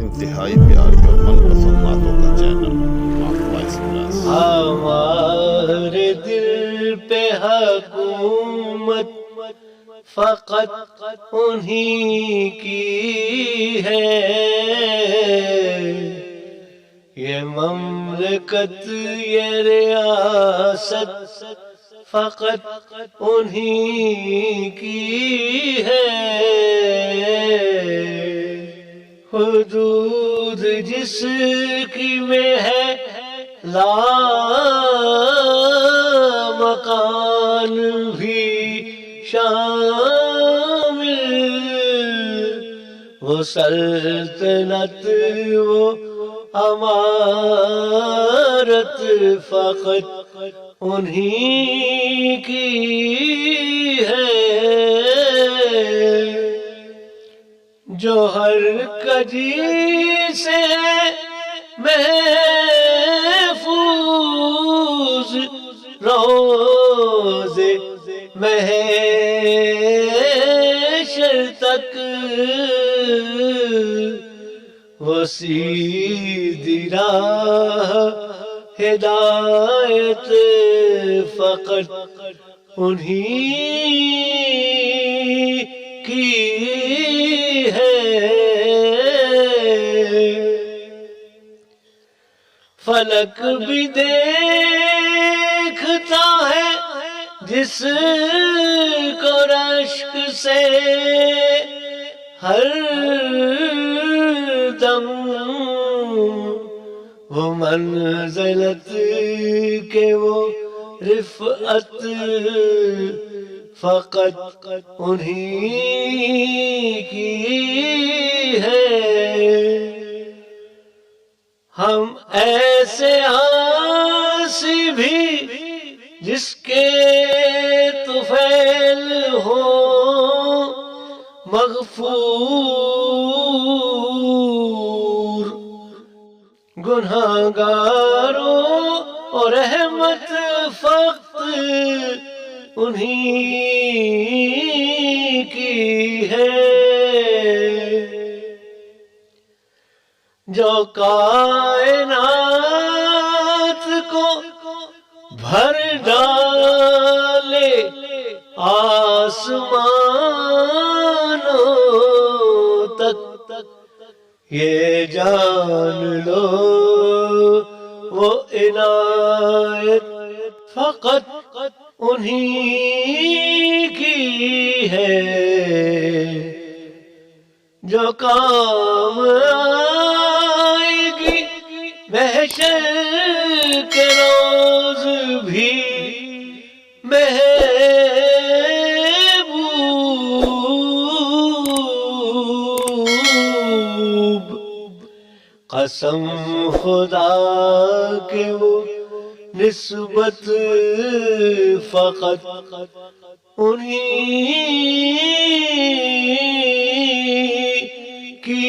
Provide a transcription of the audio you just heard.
انتہائی پیاری اور من پسند باتوں کا چینل وائس پلس۔ ہمارے دل پہ حکومت فقط انہی کی ہے، یہ مملکت یہ ریاست فقط انہی کی ہے، حدود جس کی میں ہے لا مکان بھی شامل، وہ سلطنت وہ امارت فقط انہی کی ہے، جو ہر کجی سے محفوظ روز محشر تک، وہ سیدھی راہ ہدایت فقط انہی کی ہے، فلک بھی دیکھتا ہے جس کو رشک سے ہر دم، وہ منزلت کے وہ رفعت فقط انہی کی ہے، ہم ایسے آسی بھی جس کے طفیل ہوں مغفور، گناہگاروں اور رحمت فقط انہی کی ہے، جو کائنات کو بھر ڈالے آسمانوں تک، یہ جان لو وہ عنایت فقط انہی کی ہے، جو کام آئے گی محشر کے روز بھی محبوب، قسم خدا کے وہ نسبت فقط انہی کی